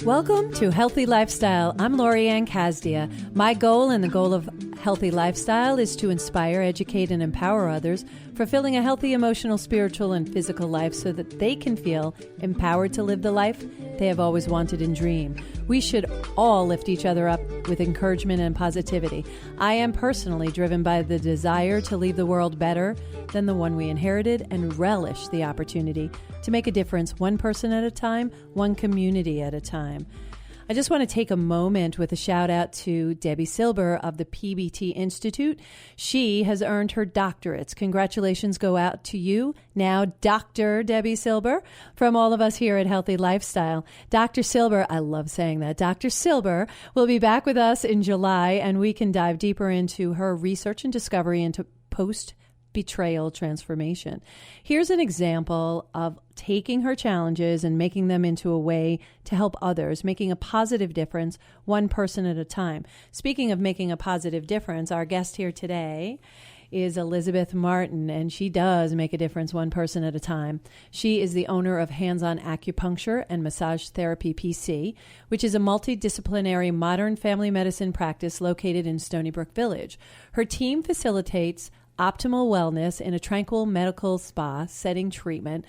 Welcome to Healthy Lifestyle. I'm Lori Anne Casdia. My goal and the goal of Healthy Lifestyle is to inspire, educate, and empower others, fulfilling a healthy emotional, spiritual, and physical life so that they can feel empowered to live the life they have always wanted and dreamed. We should all lift each other up with encouragement and positivity. I am personally driven by the desire to leave the world better than the one we inherited and relish the opportunity to make a difference one person at a time, one community at a time. I just want to take a moment with a shout out to Debbie Silber of the PBT Institute. She has earned her doctorates. Congratulations go out to you, now Dr. Debbie Silber, from all of us here at Healthy Lifestyle. Dr. Silber, I love saying that, Dr. Silber will be back with us in July, and we can dive deeper into her research and discovery into post-betrayal transformation. Here's an example of taking her challenges and making them into a way to help others, making a positive difference one person at a time. Speaking of making a positive difference, our guest here today is Elizabeth Martin, and she does make a difference one person at a time. She is the owner of Hands-On Acupuncture and Massage Therapy PC, which is a multidisciplinary modern family medicine practice located in Stony Brook Village. Her team facilitates optimal wellness in a tranquil medical spa setting treatment.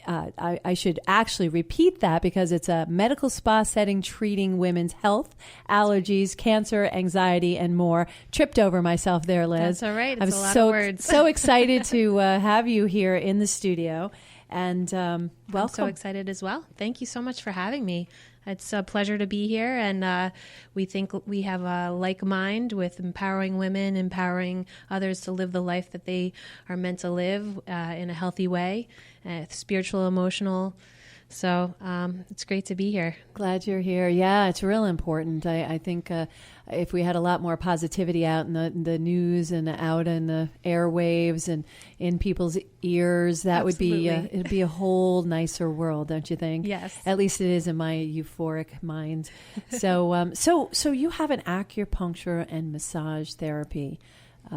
I should actually repeat that because it's a medical spa setting treating women's health, allergies, cancer, anxiety, and more. Tripped over myself there, Liz. That's all right. It's I'm a lot of words. so excited to have you here in the studio. And welcome. I'm so excited as well. Thank you so much for having me. It's a pleasure to be here, and we think we have a like mind with empowering women, empowering others to live the life that they are meant to live in a healthy way, spiritual, emotional. So it's great to be here. Glad you're here. Yeah, it's real important. I think if we had a lot more positivity out in the news and out in the airwaves and in people's ears, that Absolutely. would be it'd be a whole nicer world, don't you think? Yes. At least it is in my euphoric mind. So so you have an acupuncture and massage therapy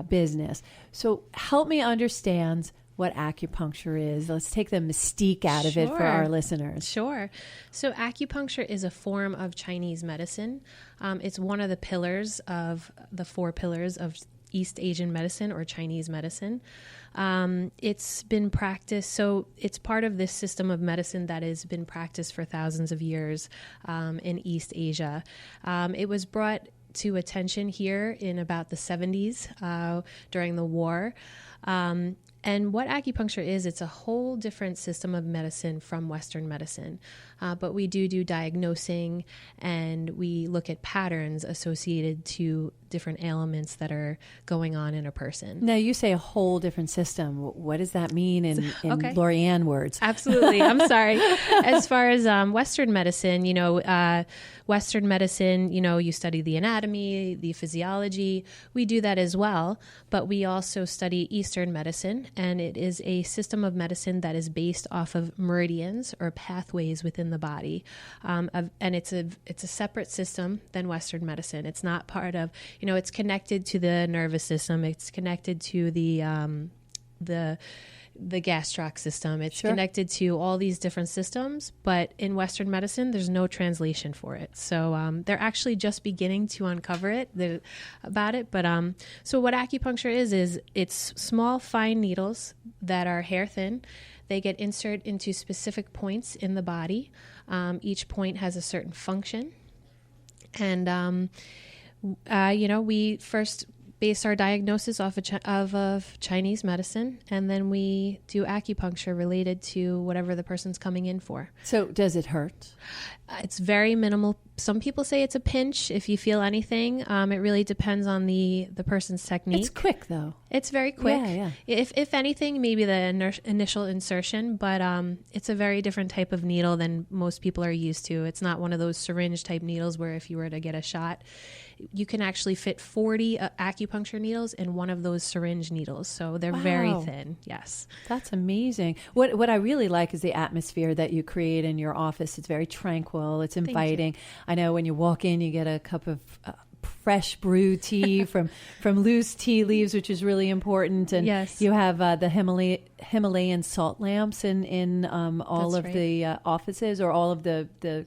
business. So help me understand what acupuncture is. Let's take the mystique out of it for our listeners. Sure. So acupuncture is a form of Chinese medicine. It's one of the pillars of the 4 pillars of East Asian medicine or Chinese medicine. It's been practiced, so it's part of this system of medicine that has been practiced for thousands of years in East Asia. It was brought to attention here in about the 70s during the war. And what acupuncture is, it's a whole different system of medicine from Western medicine. But we do diagnosing, and we look at patterns associated to different ailments that are going on in a person. Now, you say a whole different system. What does that mean in Lori Anne words? Absolutely. I'm sorry. As far as Western medicine, Western medicine, you study the anatomy, the physiology. We do that as well, but we also study Eastern medicine, and it is a system of medicine that is based off of meridians or pathways within the body. And it's a separate system than Western medicine. It's not part of, it's connected to the nervous system. It's connected to the gastroc system. It's connected to all these different systems, but in Western medicine, there's no translation for it. So they're actually just beginning to uncover about it. But so what acupuncture is it's small, fine needles that are hair thin. They get inserted into specific points in the body. Each point has a certain function. And, we first base our diagnosis off of Chinese medicine, and then we do acupuncture related to whatever the person's coming in for. So does it hurt? It's very minimal. Some people say it's a pinch if you feel anything. It really depends on the person's technique. It's quick, though. It's very quick. Yeah. If anything, maybe the initial insertion, but it's a very different type of needle than most people are used to. It's not one of those syringe type needles where if you were to get a shot, you can actually fit 40 acupuncture needles in one of those syringe needles. So they're very thin. Yes. That's amazing. What I really like is the atmosphere that you create in your office. It's very tranquil. It's inviting. I know when you walk in, you get a cup of fresh brew tea from loose tea leaves, which is really important. And you have the Himalayan salt lamps in all of the offices, or all of the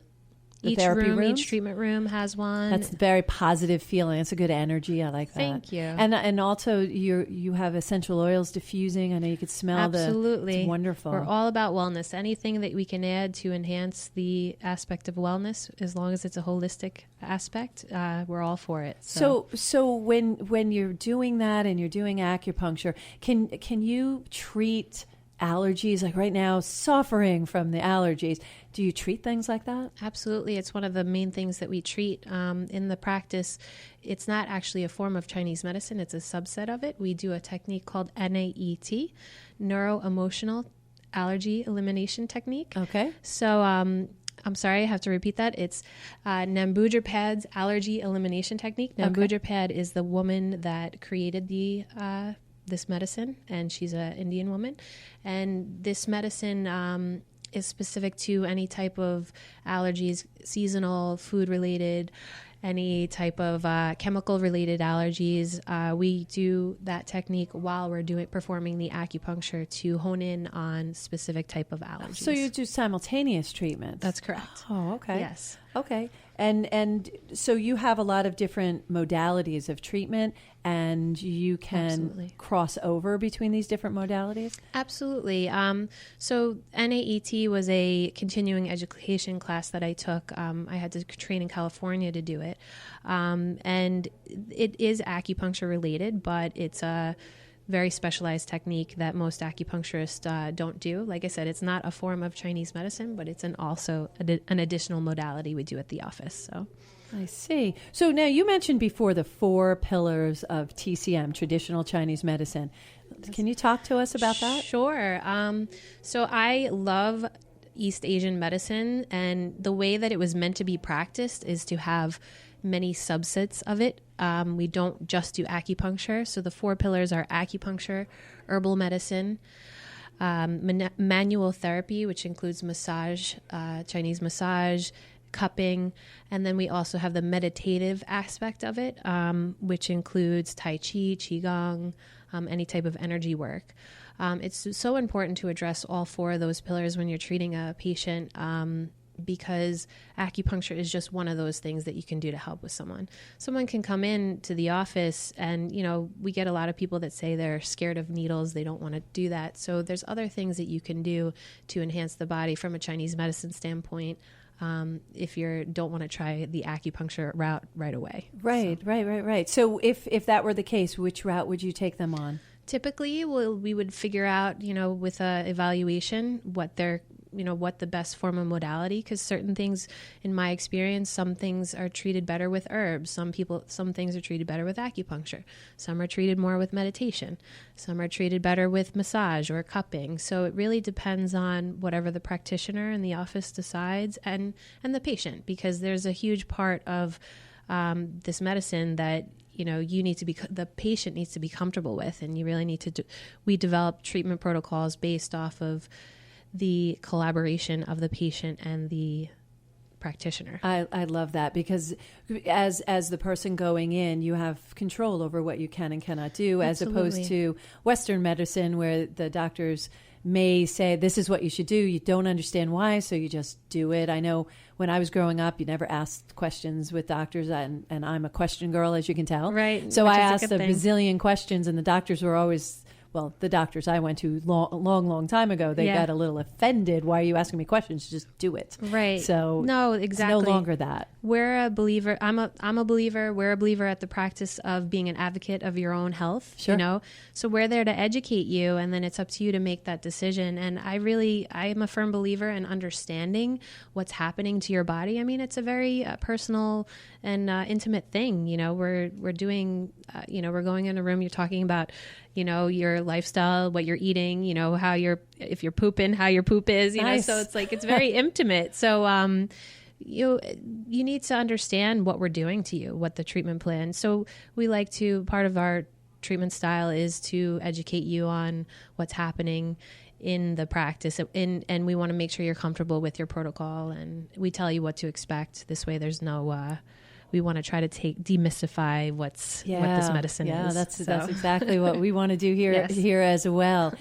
Each treatment room has one. That's a very positive feeling. It's a good energy. I like that. Thank you. And also you have essential oils diffusing. I know you could smell Absolutely. It's wonderful. We're all about wellness. Anything that we can add to enhance the aspect of wellness, as long as it's a holistic aspect, we're all for it. So when you're doing that and you're doing acupuncture, can you treat allergies? Like right now, suffering from the allergies. Do you treat things like that? Absolutely. It's one of the main things that we treat in the practice. It's not actually a form of Chinese medicine. It's a subset of it. We do a technique called NAET, Neuro-Emotional Allergy Elimination Technique. Okay. So I'm sorry, I have to repeat that. It's Nambudripad's Allergy Elimination Technique. Nambudripad is the woman that created this medicine, and she's an Indian woman. And this medicine is specific to any type of allergies, seasonal, food-related, any type of chemical-related allergies. We do that technique while we're performing the acupuncture to hone in on specific type of allergies. So you do simultaneous treatments? That's correct. Oh, okay. Yes. Okay. And so you have a lot of different modalities of treatment, and you can Absolutely. cross over between these different modalities? Absolutely. So NAET was a continuing education class that I took. I had to train in California to do it. And it is acupuncture related, but it's a very specialized technique that most acupuncturists don't do. Like I said, it's not a form of Chinese medicine, but it's also an additional modality we do at the office. So I see. So now you mentioned before the 4 pillars of TCM, traditional Chinese medicine. Can you talk to us about that? Sure. So I love East Asian medicine, and the way that it was meant to be practiced is to have many subsets of it. We don't just do acupuncture. So the 4 pillars are acupuncture, herbal medicine, manual therapy, which includes massage, Chinese massage, cupping, and then we also have the meditative aspect of it, which includes Tai Chi, Qigong, any type of energy work. It's so important to address all 4 of those pillars when you're treating a patient, because acupuncture is just one of those things that you can do to help with someone. Someone can come in to the office and, we get a lot of people that say they're scared of needles. They don't want to do that. So there's other things that you can do to enhance the body from a Chinese medicine standpoint, if you don't want to try the acupuncture route right away. Right. So if that were the case, which route would you take them on? Typically, we would figure out, with a evaluation, what the best form of modality, because certain things, in my experience, some things are treated better with herbs. Some things are treated better with acupuncture. Some are treated more with meditation. Some are treated better with massage or cupping. So it really depends on whatever the practitioner in the office decides, and the patient, because there's a huge part of this medicine that the patient needs to be comfortable with, and you really need to we develop treatment protocols based off of the collaboration of the patient and the practitioner. I love that, because as the person going in, you have control over what you can and cannot do, as opposed to Western medicine, where the doctors may say, this is what you should do. You don't understand why, so you just do it. I know when I was growing up, you never asked questions with doctors, and I'm a question girl, as you can tell. Right. So I asked a bazillion questions, and the doctors were always... Well, the doctors I went to long time ago, they got a little offended. Why are you asking me questions? Just do it. Right. So no, exactly. It's no longer that. We're a believer. I'm a believer. We're a believer at the practice of being an advocate of your own health. Sure. So we're there to educate you, and then it's up to you to make that decision. And I am a firm believer in understanding what's happening to your body. I mean, it's a very personal and intimate thing. We're doing. We're going in a room. You're talking about, your lifestyle, what you're eating, if you're pooping, how your poop is, Nice. So it's like, it's very intimate. So, you need to understand what we're doing to you, what the treatment plan. So we like to, part of our treatment style is to educate you on what's happening in the practice, and we want to make sure you're comfortable with your protocol, and we tell you what to expect. This way there's no, we want to try to demystify what this medicine is. That's exactly what we want to do here Yes. here as well.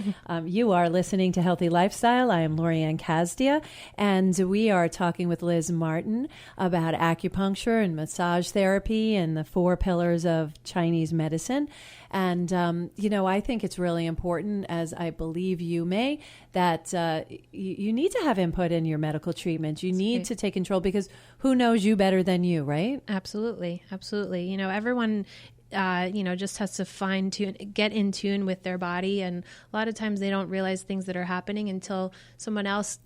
You are listening to Healthy Lifestyle. I am Lori Anne Casdia, and we are talking with Liz Martin about acupuncture and massage therapy and the 4 pillars of Chinese medicine. And, I think it's really important, as I believe you may, that you need to have input in your medical treatment. You need to take control, because who knows you better than you, right? Absolutely. Absolutely. Everyone, just has to get in tune with their body. And a lot of times they don't realize things that are happening until someone else,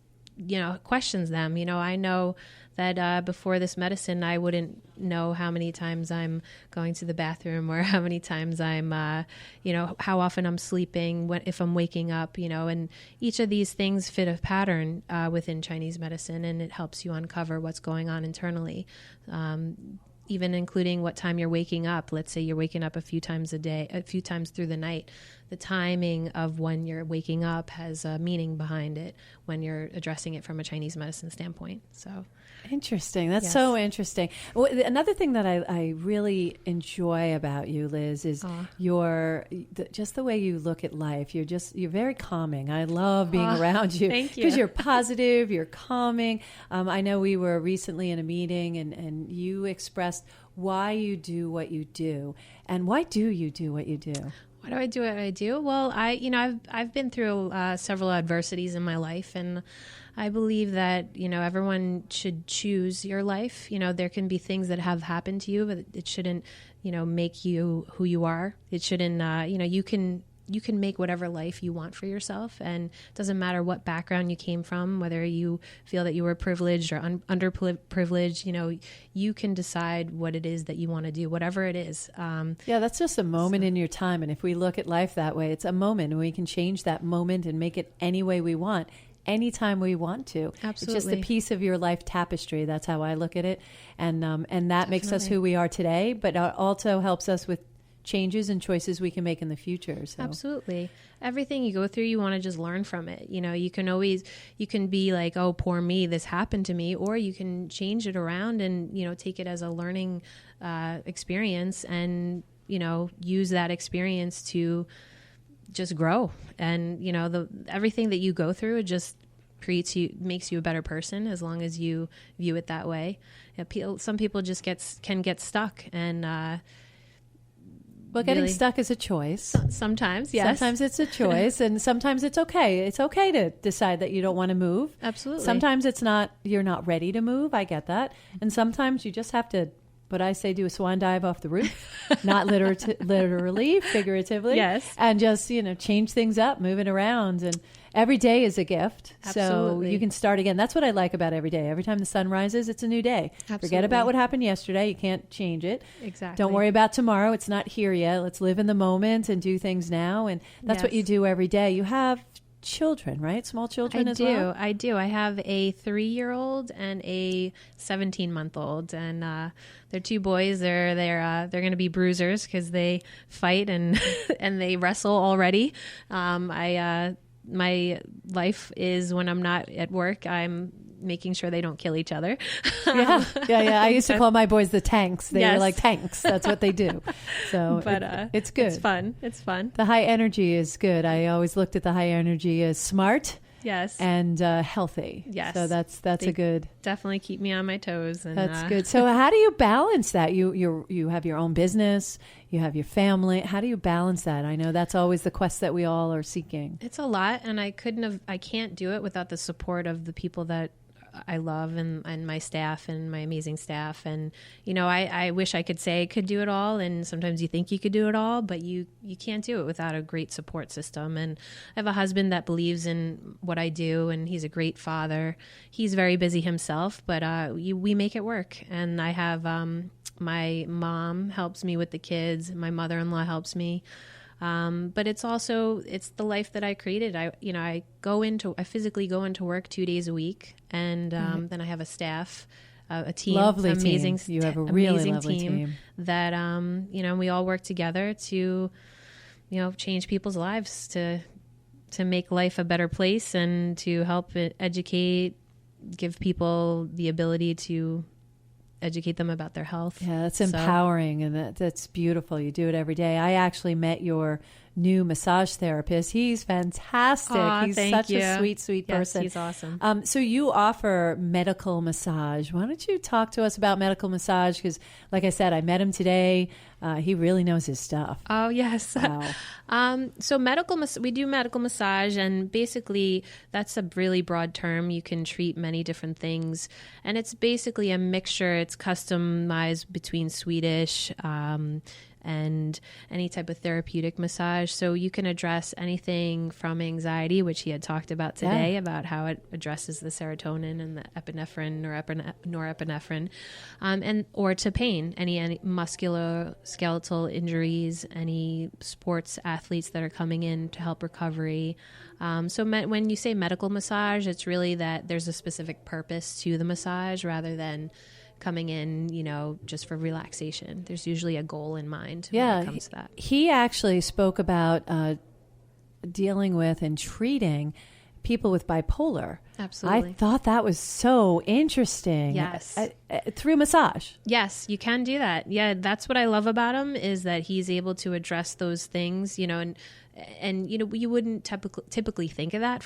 questions them. I know that before this medicine, I wouldn't know how many times I'm going to the bathroom, or how many times I'm, how often I'm sleeping, if I'm waking up, and each of these things fit a pattern within Chinese medicine, and it helps you uncover what's going on internally. Even including what time you're waking up. Let's say you're waking up a few times a day, a few times through the night. The timing of when you're waking up has a meaning behind it when you're addressing it from a Chinese medicine standpoint. So interesting. That's so interesting. Well, another thing that I really enjoy about you, Liz, is just the way you look at life. You're very calming. I love being around you. Thank you. Because you're positive, you're calming. I know we were recently in a meeting, and you expressed why you do what you do. And why do you do what you do? Why do I do what I do? Well, I've been through several adversities in my life, and I believe that, everyone should choose your life. There can be things that have happened to you, but it shouldn't, make you who you are. It shouldn't, you can make whatever life you want for yourself, and it doesn't matter what background you came from, whether you feel that you were privileged or underprivileged, you can decide what it is that you want to do, whatever it is. That's just a moment in your time. And if we look at life that way, it's a moment, and we can change that moment and make it any way we want, anytime we want to. Absolutely. It's just a piece of your life tapestry. That's how I look at it. And that makes us who we are today, but also helps us with changes and choices we can make in the future. So. Absolutely. Everything you go through, you want to just learn from it. You can be like, oh, poor me, this happened to me, or you can change it around and, take it as a learning experience, and, use that experience to just grow. And, everything that you go through, it just makes you a better person, as long as you view it that way. Some people just can get stuck, and, well, getting stuck is a choice. Sometimes, yes. Sometimes it's a choice, and sometimes it's okay. It's okay to decide that you don't want to move. Absolutely. Sometimes you're not ready to move. I get that. And sometimes you just have to, what I say, do a swan dive off the roof, not literally, figuratively. Yes. And just, change things up, move it around. And every day is a gift. Absolutely. So you can start again. That's what I like about every day. Every time the sun rises, it's a new day. Absolutely. Forget about what happened yesterday. You can't change it. Exactly. Don't worry about tomorrow. It's not here yet. Let's live in the moment and do things now. And that's what you do every day. You have children, right? Small children as well? I do. I have a 3-year-old and a 17-month-old, and they're 2 boys. They're going to be bruisers because they fight and and they wrestle already. My life is, when I'm not at work, I'm making sure they don't kill each other. Yeah. I used to call my boys the tanks. They were like tanks. That's what they do. So but it's good. It's fun. The high energy is good. I always looked at the high energy as smart. Yes. And healthy. Yes. So that's a good. Definitely keep me on my toes. And that's good. So how do you balance that? You have your own business, you have your family. How do you balance that? I know that's always the quest that we all are seeking. It's a lot, and I can't do it without the support of the people that I love, and my staff, and my amazing staff. And, I wish I could say I could do it all. And sometimes you think you could do it all, but you can't do it without a great support system. And I have a husband that believes in what I do, and he's a great father. He's very busy himself, but we make it work. And I have my mom helps me with the kids. My mother-in-law helps me. But it's the life that I created. I physically go into work 2 days a week, and then I have a staff, a team, lovely amazing team. You have a really lovely team that we all work together to change people's lives, to make life a better place, and to help educate, give people the ability to educate them about their health. Yeah, that's empowering, and that's beautiful. You do it every day. I actually met your new massage therapist. He's fantastic. He's such a sweet person. He's awesome. So you offer medical massage. Why don't you talk to us about medical massage? Because like I said, I met him today. He really knows his stuff. Oh, yes. Wow. So we do medical massage, and basically that's a really broad term. You can treat many different things, and it's basically a mixture. It's customized between Swedish, and any type of therapeutic massage. So you can address anything from anxiety, which he had talked about today, about how it addresses the serotonin and the epinephrine, norepinephrine, or to pain, any musculoskeletal injuries, any sports athletes that are coming in to help recovery. When you say medical massage, it's really that there's a specific purpose to the massage rather than coming in, just for relaxation. There's usually a goal in mind when it comes to that. He actually spoke about dealing with and treating people with bipolar. Absolutely. I thought that was so interesting. Yes. Through massage. Yes, you can do that. Yeah, that's what I love about him, is that he's able to address those things, and you wouldn't typically think of that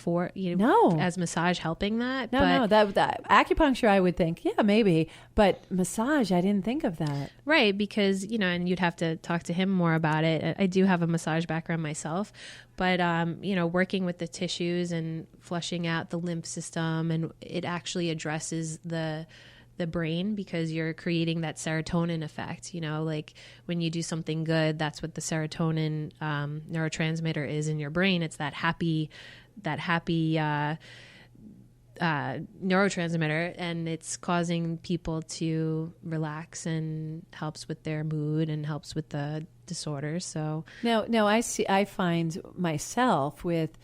as massage helping that. No, that acupuncture I would think, yeah, maybe, but massage I didn't think of that. Right, because and you'd have to talk to him more about it. I do have a massage background myself, but working with the tissues and flushing out the lymph system, and it actually addresses the brain, because you're creating that serotonin effect. Like when you do something good, that's what the serotonin neurotransmitter is in your brain. It's that happy neurotransmitter, and it's causing people to relax and helps with their mood and helps with the disorders. So no, I find myself with,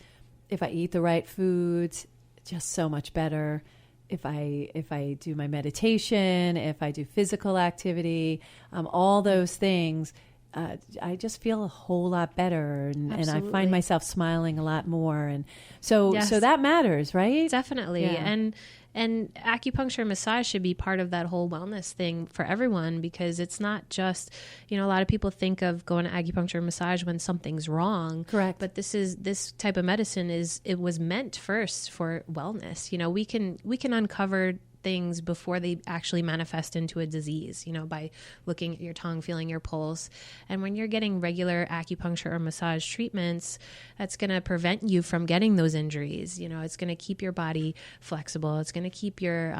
if I eat the right foods, just so much better. If I do my meditation, if I do physical activity, all those things, I just feel a whole lot better, and I find myself smiling a lot more, and so that matters, right? Definitely, yeah. And acupuncture and massage should be part of that whole wellness thing for everyone, because it's not just, a lot of people think of going to acupuncture and massage when something's wrong. Correct. But this type of medicine it was meant first for wellness. We can uncover things before they actually manifest into a disease, by looking at your tongue, feeling your pulse. And when you're getting regular acupuncture or massage treatments, that's going to prevent you from getting those injuries. It's going to keep your body flexible. It's going to keep your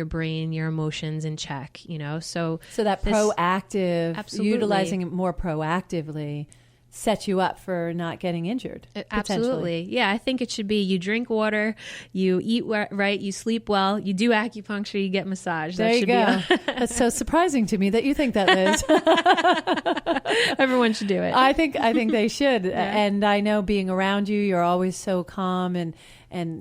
brain, your emotions in check, So that proactive, absolutely. Utilizing it more proactively set you up for not getting injured. Absolutely. Yeah, I think it should be you drink water, you eat right, you sleep well, you do acupuncture, you get massage. There you go. That's so surprising to me that you think that, Liz. Everyone should do it. I think they should. Yeah. And I know being around you, you're always so calm and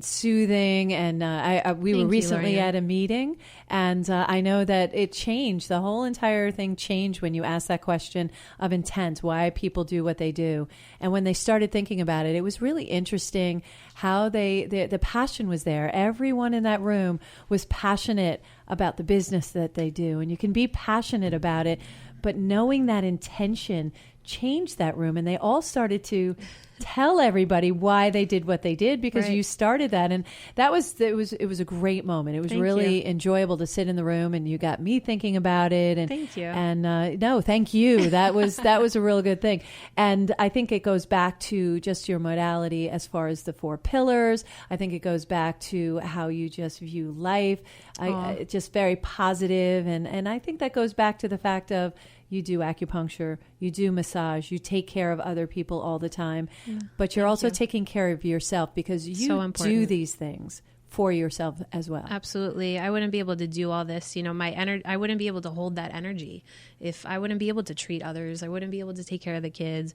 soothing. And we were recently at a meeting, and I know that it changed. The whole entire thing changed when you asked that question of intent, why people do what they do. And when they started thinking about it, it was really interesting how the passion was there. Everyone in that room was passionate about the business that they do. And you can be passionate about it, but knowing that intention changed that room, and they all started to tell everybody why they did what they did, because you started that. And it was a great moment. It was really enjoyable to sit in the room, and you got me thinking about it. And thank you. And no, thank you. That was a real good thing. And I think it goes back to just your modality as far as the 4 pillars. I think it goes back to how you just view life. Just very positive. And I think that goes back to the fact of, you do acupuncture, you do massage, you take care of other people all the time, but you're also taking care of yourself, because you do these things for yourself as well. Absolutely. I wouldn't be able to do all this, I wouldn't be able to hold that energy if I wouldn't be able to treat others. I wouldn't be able to take care of the kids.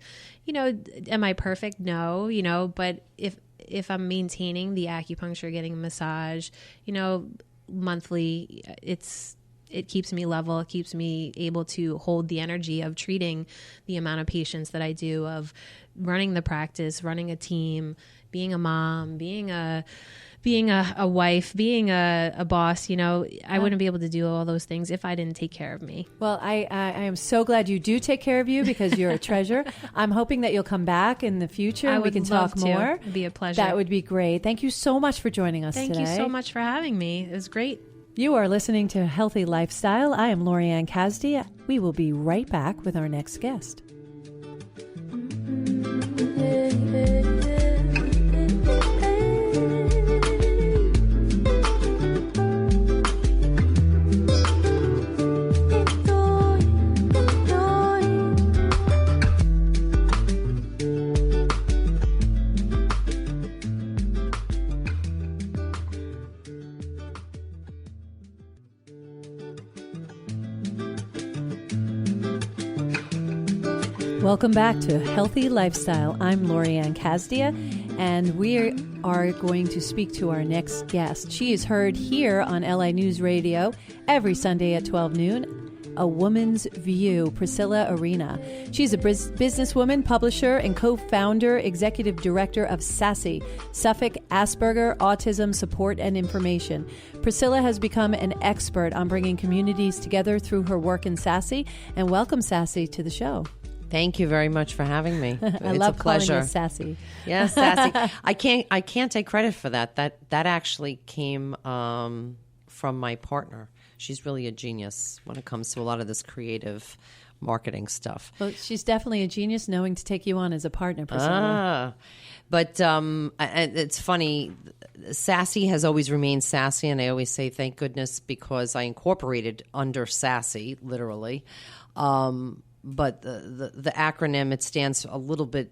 Am I perfect? No, but if I'm maintaining the acupuncture, getting a massage, monthly, it keeps me level. It keeps me able to hold the energy of treating the amount of patients that I do, of running the practice, running a team, being a mom, being a wife, being a boss, you know, I wouldn't be able to do all those things if I didn't take care of me. Well, I am so glad you do take care of you because you're a treasure. I'm hoping that you'll come back in the future and we can talk more. It'd be a pleasure. That would be great. Thank you so much for joining us today. Thank you so much for having me. It was great. You are listening to Healthy Lifestyle. I am Lori Anne Casdia. We will be right back with our next guest. Welcome back to Healthy Lifestyle. I'm Lori Anne Casdia, and we are going to speak to our next guest. She is heard here on LI News Radio every Sunday at 12 noon. A Woman's View, Priscilla Arena. She's a businesswoman, publisher, and co-founder, executive director of SASI, Suffolk Asperger Autism Support and Information. Priscilla has become an expert on bringing communities together through her work in SASI. And welcome, SASI, to the show. Thank you very much for having me. I love calling you sassy. Yes, sassy. I can't take credit for that. That actually came from my partner. She's really a genius when it comes to a lot of this creative marketing stuff. Well, she's definitely a genius knowing to take you on as a partner, Priscilla. But it's funny. Sassy has always remained sassy, and I always say thank goodness because I incorporated under SASI, literally. But the acronym, it stands a little bit,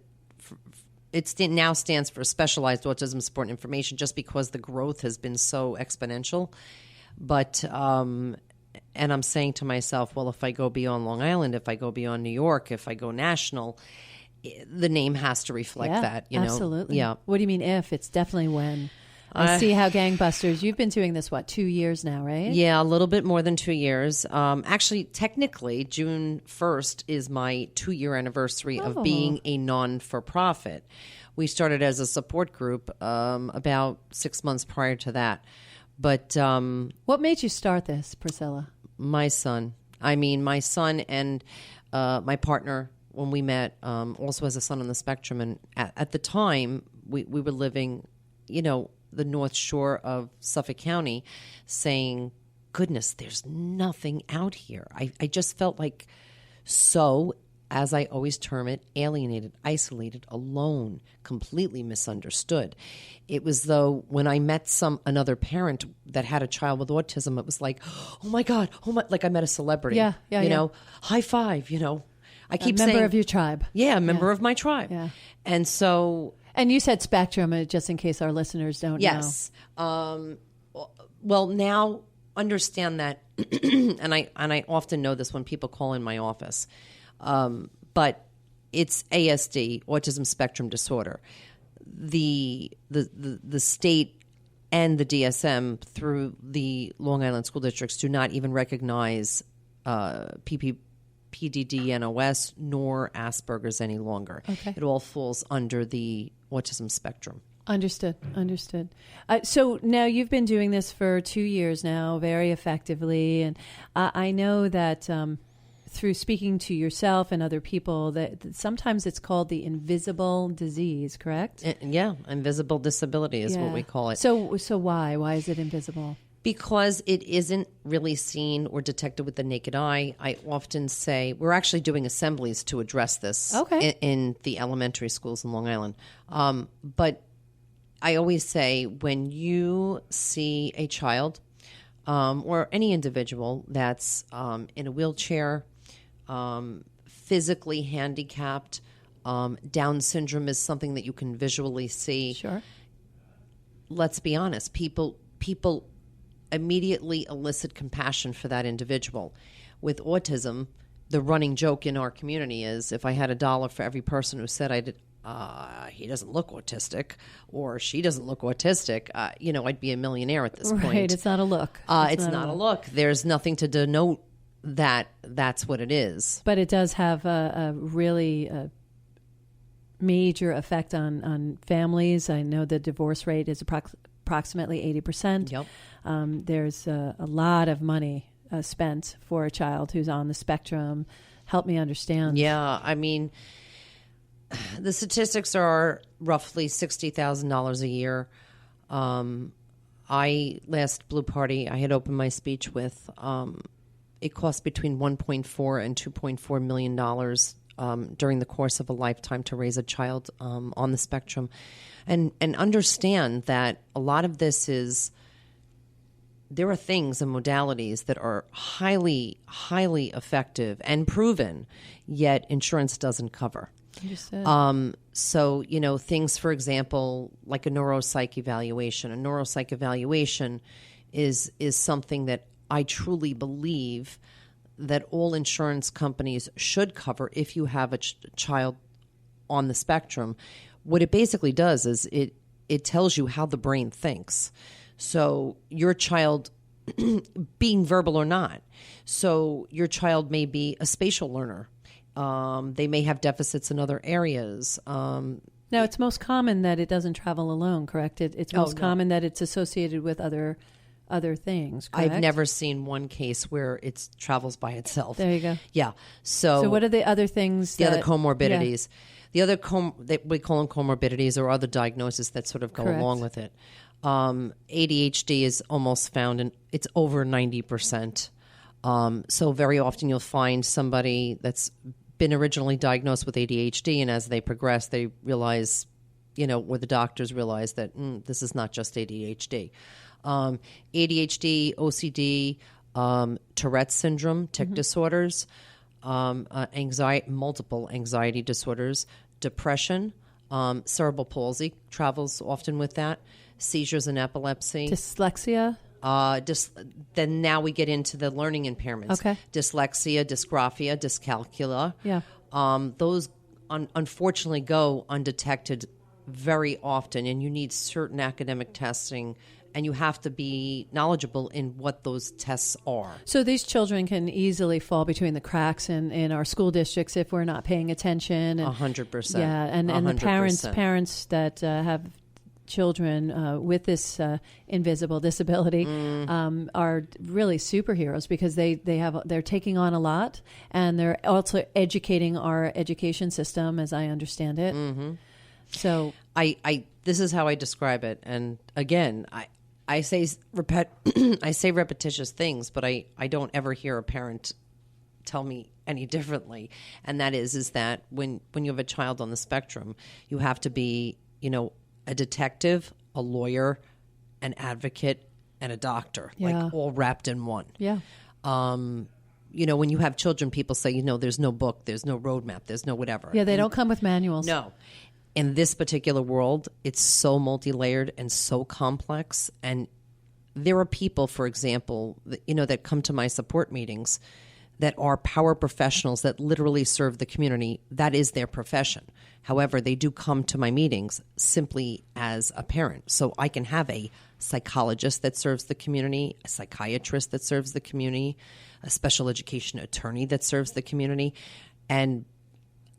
now stands for Specialized Autism Support and Information just because the growth has been so exponential. But, and I'm saying to myself, well, if I go beyond Long Island, if I go beyond New York, if I go national, the name has to reflect that, you know? Absolutely. Yeah. What do you mean if? It's definitely when. I see how gangbusters. You've been doing this, 2 years now, right? Yeah, a little bit more than 2 years. Actually, technically, June 1st is my 2-year anniversary of being a non-for-profit. We started as a support group about 6 months prior to that. But what made you start this, Priscilla? My son. My son and my partner, when we met, also has a son on the spectrum. And at the time, we were living, the North Shore of Suffolk County, saying, goodness, there's nothing out here. I just felt like so, as I always term it, alienated, isolated, alone, completely misunderstood. It was though when I met another parent that had a child with autism, it was like, oh my God, like I met a celebrity. Yeah. High five, I keep saying. A member saying, of your tribe. Yeah, a member of my tribe. Yeah. And so... And you said spectrum, just in case our listeners don't know. Yes. Well, now understand that, and I often know this when people call in my office, but it's ASD, autism spectrum disorder. The state and the DSM through the Long Island school districts do not even recognize PDD-NOS nor Asperger's any longer. Okay. It all falls under the autism spectrum. Understood. So now you've been doing this for 2 years now, very effectively. And I know that through speaking to yourself and other people, that sometimes it's called the invisible disease, correct? Yeah, invisible disability is what we call it. So why? Why is it invisible? Because it isn't really seen or detected with the naked eye. I often say we're actually doing assemblies to address this in the elementary schools in Long Island. But I always say when you see a child or any individual that's in a wheelchair, physically handicapped, Down syndrome is something that you can visually see. Sure. Let's be honest, people immediately elicit compassion for that individual. With autism, the running joke in our community is if I had $1 for every person who said he doesn't look autistic or she doesn't look autistic, I'd be a millionaire at this point. Right, it's not a look. It's not a look. There's nothing to denote that that's what it is. But it does have a really major effect on families. I know the divorce rate is approximately 80%. Yep. There's a lot of money spent for a child who's on the spectrum. Help me understand. Yeah, I mean, the statistics are roughly $60,000 a year. Last Blue Party, I had opened my speech with, it costs between $1.4 and $2.4 million during the course of a lifetime to raise a child on the spectrum. And understand that a lot of this is, there are things and modalities that are highly, highly effective and proven, yet insurance doesn't cover. So, things, for example, like a neuropsych evaluation. A neuropsych evaluation is something that I truly believe that all insurance companies should cover if you have a child on the spectrum. What it basically does is it tells you how the brain thinks. So your child, being verbal or not, so your child may be a spatial learner. They may have deficits in other areas. Now, it's most common that it doesn't travel alone, correct? It's most common that it's associated with other things, correct? I've never seen one case where it travels by itself. There you go. Yeah. So what are the other things? The other comorbidities. Yeah. The other we call them comorbidities or other diagnoses that sort of go along with it. ADHD is almost found in, it's over 90%. So very often you'll find somebody that's been originally diagnosed with ADHD, and as they progress, they realize, or the doctors realize that this is not just ADHD. ADHD, OCD, Tourette's syndrome, tic disorders, multiple anxiety disorders, depression, cerebral palsy travels often with that, seizures and epilepsy. Dyslexia? Then now we get into the learning impairments. Okay. Dyslexia, dysgraphia, dyscalculia. Yeah. Those unfortunately go undetected very often, and you need certain academic testing, and you have to be knowledgeable in what those tests are. So these children can easily fall between the cracks in our school districts if we're not paying attention. 100%. Yeah, and the parents that have children with this invisible disability are really superheroes, because they're taking on a lot, and they're also educating our education system, as I understand it. Mm-hmm. So I this is how I describe it, and again I say I say repetitious things, but I don't ever hear a parent tell me any differently, and that is that when you have a child on the spectrum, you have to be a detective, a lawyer, an advocate, and a doctor, like all wrapped in one. Yeah. When you have children, people say, there's no book, there's no roadmap, there's no whatever. Yeah, they don't come with manuals. No. In this particular world, it's so multi-layered and so complex. And there are people, for example, that come to my support meetings that are power professionals that literally serve the community. That is their profession. However, they do come to my meetings simply as a parent. So I can have a psychologist that serves the community, a psychiatrist that serves the community, a special education attorney that serves the community. And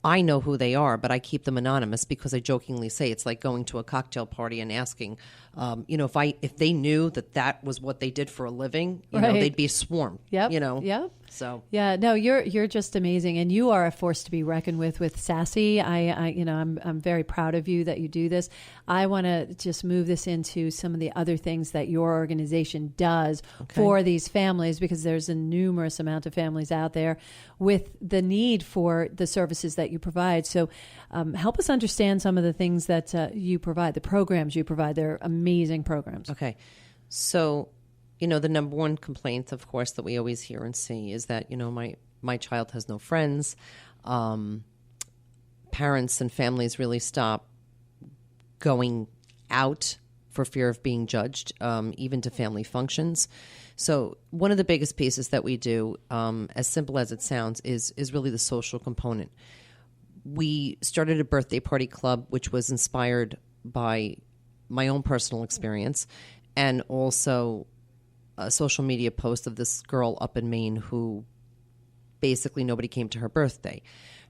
I know who they are, but I keep them anonymous because I jokingly say it's like going to a cocktail party and asking, if they knew that was what they did for a living, they'd be swarmed. Yep. Yep. So yeah, no, you're just amazing, and you are a force to be reckoned with SASI. I'm very proud of you that you do this. I want to just move this into some of the other things that your organization does for these families, because there's a numerous amount of families out there with the need for the services that you provide. So help us understand some of the things that you provide, the programs you provide. They're amazing programs. Okay. So, the number one complaint, of course, that we always hear and see is that, my child has no friends. Parents and families really stop going out for fear of being judged, even to family functions. So one of the biggest pieces that we do, as simple as it sounds, is really the social component. We started a birthday party club, which was inspired by my own personal experience, and also a social media post of this girl up in Maine who basically nobody came to her birthday.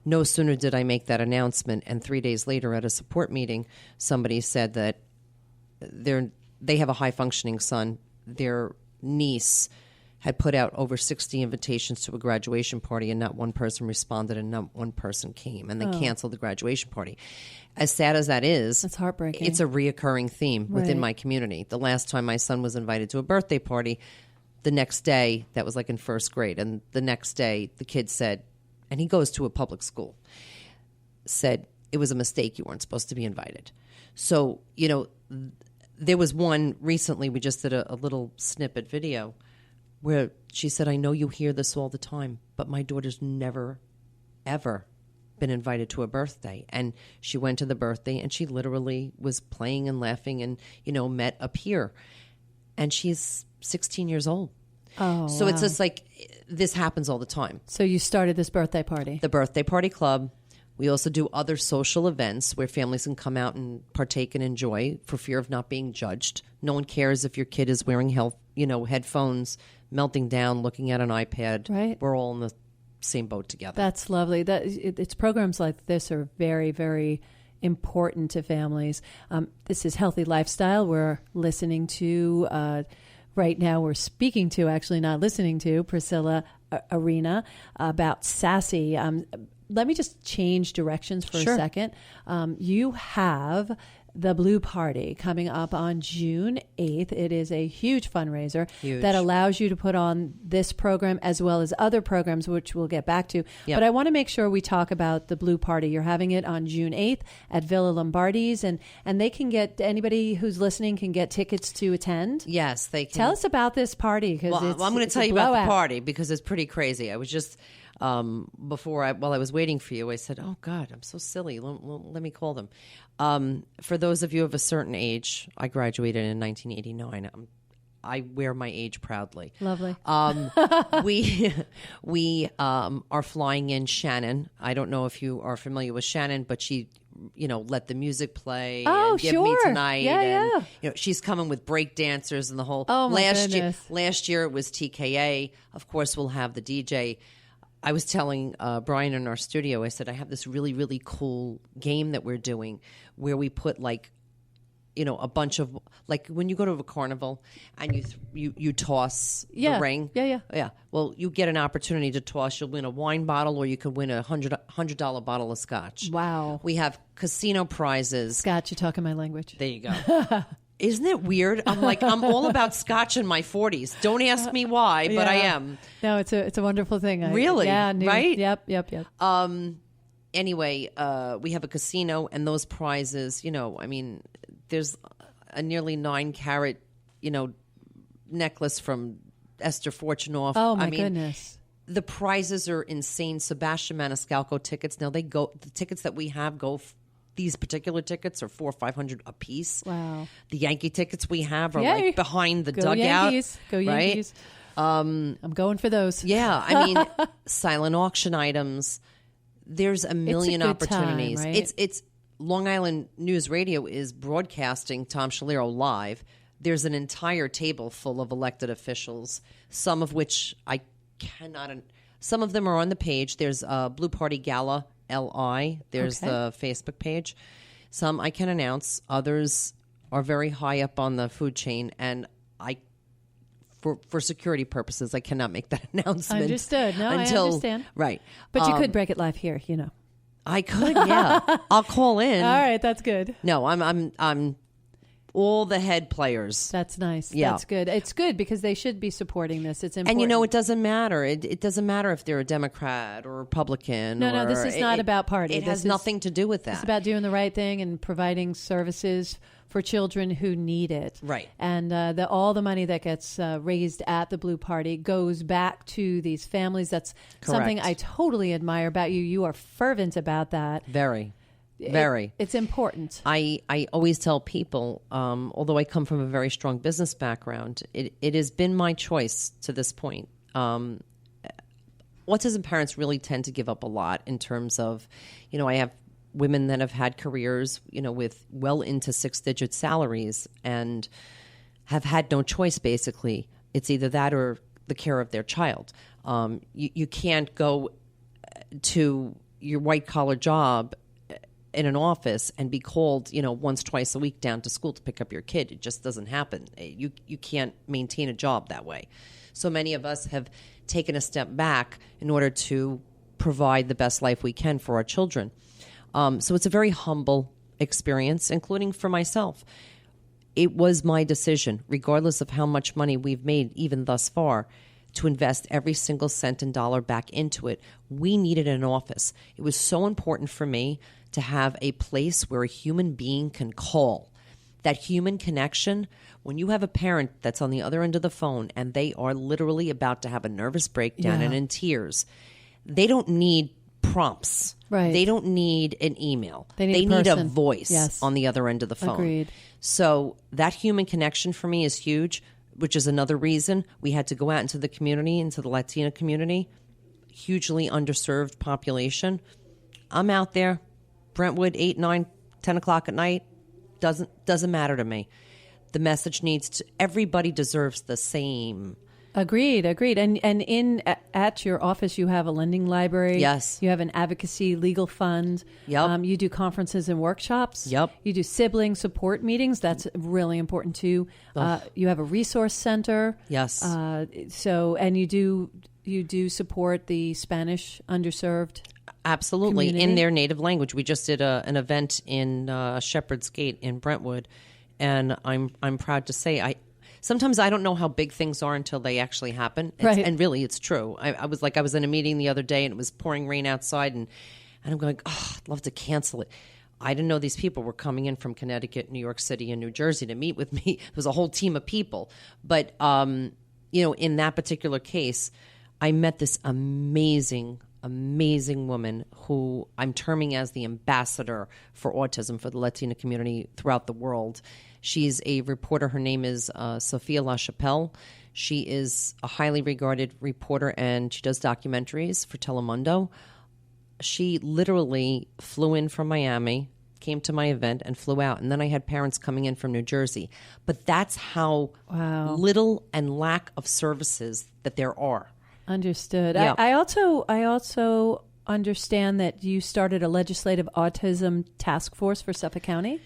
No sooner did I make that announcement, and 3 days later at a support meeting, somebody said that they have a high-functioning son. Their niece had put out over 60 invitations to a graduation party, and not one person responded, and not one person came, and they canceled the graduation party. As sad as that is, that's heartbreaking. It's a reoccurring theme within Right. my community. The last time my son was invited to a birthday party, the next day, that was like in first grade, and the next day the kid said, and he goes to a public school, said, it was a mistake, you weren't supposed to be invited. So, there was one recently, we just did a little snippet video where she said, I know you hear this all the time, but my daughter's never, ever been invited to a birthday. And she went to the birthday, and she literally was playing and laughing and, met a peer. And she's 16 years old. Oh, so wow. it's just like, this happens all the time. So you started this birthday party. The Birthday Party Club. We also do other social events where families can come out and partake and enjoy for fear of not being judged. No one cares if your kid is wearing headphones, melting down, looking at an iPad. Right. We're all in the same boat together. That's lovely. It's programs like this are very, very important to families. This is Healthy Lifestyle. We're listening to, right now we're speaking to, actually not listening to, Priscilla Arena about SASI. Let me just change directions for Sure. a second. You have the Blue Party coming up on June 8th. It is a huge fundraiser that allows you to put on this program as well as other programs, which we'll get back to. Yep. But I want to make sure we talk about the Blue Party. You're having it on June 8th at Villa Lombardi's, and they can get, anybody who's listening can get tickets to attend. Yes, they can. Tell us about this party. Well, I'm going to tell you about the party because it's pretty crazy. I was just... while I was waiting for you, I said, oh, God, I'm so silly. Let me call them. For those of you of a certain age, I graduated in 1989. I wear my age proudly. Lovely. We are flying in Shannon. I don't know if you are familiar with Shannon, but she, let the music play. Oh, and Give sure. Me Tonight. Yeah, and, she's coming with break dancers and the whole. Oh, my goodness. Last year it was TKA. Of course, we'll have the DJ. I was telling Brian in our studio, I said, I have this really, really cool game that we're doing where we put a bunch of, like when you go to a carnival and you toss the ring. Yeah. Well, you get an opportunity to toss. You'll win a wine bottle or you could win a $100 bottle of scotch. Wow. We have casino prizes. Scotch, you're talking my language. There you go. Isn't it weird? I'm all about scotch in my 40s. Don't ask me why, but I am. No, it's a wonderful thing. Really? Right? Yep. Anyway, we have a casino, and those prizes, there's a nearly 9-carat, necklace from Esther Fortunoff. Oh, my goodness. The prizes are insane. Sebastian Maniscalco tickets. Now, the tickets that we have these particular tickets are $400 or $500 a piece. Wow. The Yankee tickets we have are Yay. like behind the Go dugout. Yankees. Go right? Yankees. I'm going for those. Yeah, silent auction items. There's a million It's a good opportunities. time, right? It's Long Island News Radio is broadcasting Tom Shalero live. There's an entire table full of elected officials, some of which I cannot. Some of them are on the page. There's Blue Party Gala LI. There's the Facebook page. Some I can announce. Others are very high up on the food chain, and for security purposes, I cannot make that announcement. Understood. No, I understand. Right. But you could break it live here, I could, yeah. I'll call in. All right, that's good. No, I'm all the head players. That's nice. Yeah. That's good. It's good because they should be supporting this. It's important. And it doesn't matter. It doesn't matter if they're a Democrat or Republican. No, this is not about party. It has nothing to do with that. It's about doing the right thing and providing services for children who need it. Right. And all the money that gets raised at the Blue Party goes back to these families. That's something I totally admire about you. You are fervent about that. Very. It's important. I always tell people, although I come from a very strong business background, it has been my choice to this point. Autism parents really tend to give up a lot in terms of, I have women that have had careers, with well into 6-digit salaries and have had no choice, basically. It's either that or the care of their child. You can't go to your white-collar job in an office and be called, once, twice a week down to school to pick up your kid. It just doesn't happen. You can't maintain a job that way. So many of us have taken a step back in order to provide the best life we can for our children. So it's a very humble experience, including for myself. It was my decision, regardless of how much money we've made even thus far, to invest every single cent and dollar back into it. We needed an office. It was so important for me to have a place where a human being can call. That human connection, when you have a parent that's on the other end of the phone and they are literally about to have a nervous breakdown and in tears, they don't need prompts. Right. They don't need an email. They need a voice on the other end of the phone. Agreed. So that human connection for me is huge, which is another reason we had to go out into the community, into the Latina community, hugely underserved population. I'm out there, Brentwood, 8, 9, 10 o'clock at night, doesn't matter to me. The message everybody deserves the same. Agreed. And at your office, you have a lending library. Yes. You have an advocacy legal fund. Yep. You do conferences and workshops. Yep. You do sibling support meetings. That's really important too. You have a resource center. Yes. And you do support the Spanish underserved. Absolutely. Community. In their native language. We just did an event in Shepherd's Gate in Brentwood, and I'm proud to say sometimes I don't know how big things are until they actually happen. Right. And really, it's true. I was in a meeting the other day and it was pouring rain outside and I'm going, I'd love to cancel it. I didn't know these people were coming in from Connecticut, New York City, and New Jersey to meet with me. It was a whole team of people. But, in that particular case, I met this amazing woman who I'm terming as the ambassador for autism for the Latina community throughout the world. She's a reporter. Her name is Sophia LaChapelle. She is a highly regarded reporter, and she does documentaries for Telemundo. She literally flew in from Miami, came to my event, and flew out. And then I had parents coming in from New Jersey. But that's how little and lack of services that there are. Understood. Yeah. I also understand that you started a legislative autism task force for Suffolk County.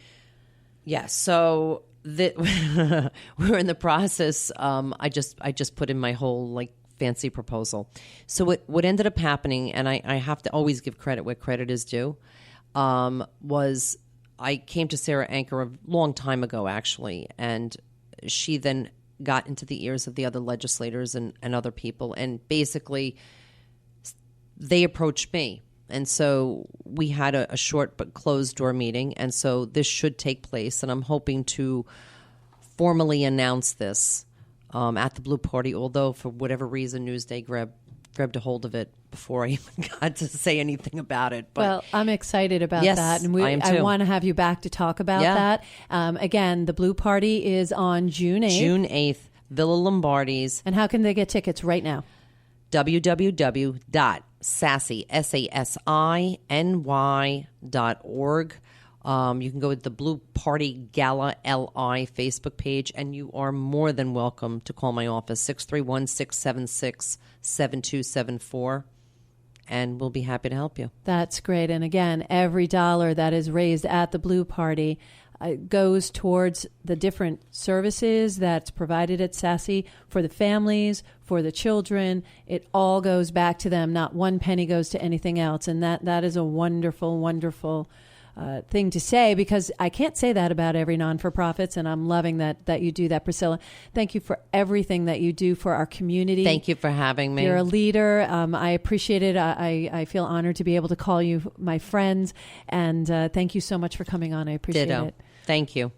Yes. So we're in the process. I just put in my whole fancy proposal. So what ended up happening, and I have to always give credit where credit is due, was I came to Sarah Anker a long time ago, actually, and she then got into the ears of the other legislators and other people, and basically they approached me. And so we had a short but closed door meeting, and so this should take place, and I'm hoping to formally announce this at the Blue Party, although for whatever reason Newsday grabbed a hold of it before I even got to say anything about it. But well, I'm excited about yes, that, and I am too. I want to have you back to talk about that. Again, the Blue Party is on June 8th. June 8th, Villa Lombardi's. And how can they get tickets right now? www.sasiny.org. You can go to the Blue Party Gala LI Facebook page, and you are more than welcome to call my office, 631-676-7274, and we'll be happy to help you. That's great. And again, every dollar that is raised at the Blue Party goes towards the different services that's provided at SASI for the families, for the children. It all goes back to them. Not one penny goes to anything else. And that is a wonderful, wonderful thing to say, because I can't say that about every non-for-profits, and I'm loving that you do that, Priscilla. Thank you for everything that you do for our community. Thank you for having me. You're a leader. I appreciate it. I feel honored to be able to call you my friends, and thank you so much for coming on. I appreciate it. Thank you.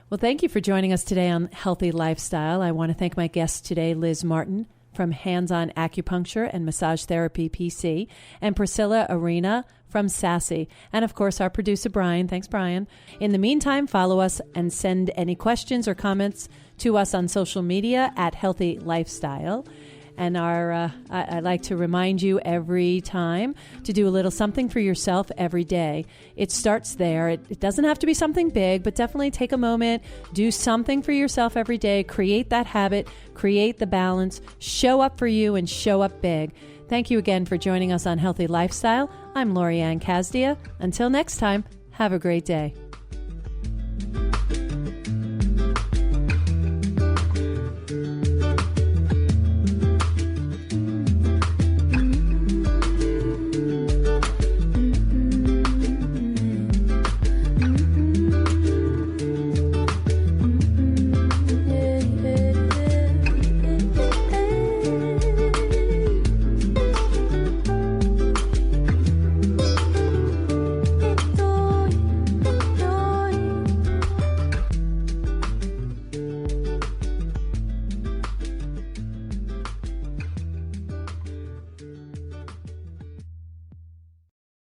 Well, thank you for joining us today on Healthy Lifestyle. I want to thank my guest today, Liz Martin from Hands-On Acupuncture and Massage Therapy PC, and Priscilla Arena from SASI, and of course our producer Brian. Thanks, Brian. In the meantime, follow us and send any questions or comments to us on social media at Healthy Lifestyle. And I like to remind you every time to do a little something for yourself every day. It starts there. It doesn't have to be something big, but definitely take a moment, do something for yourself every day, create that habit, create the balance, show up for you and show up big. Thank you again for joining us on Healthy Lifestyle. I'm Lori Anne Casdia. Until next time, have a great day.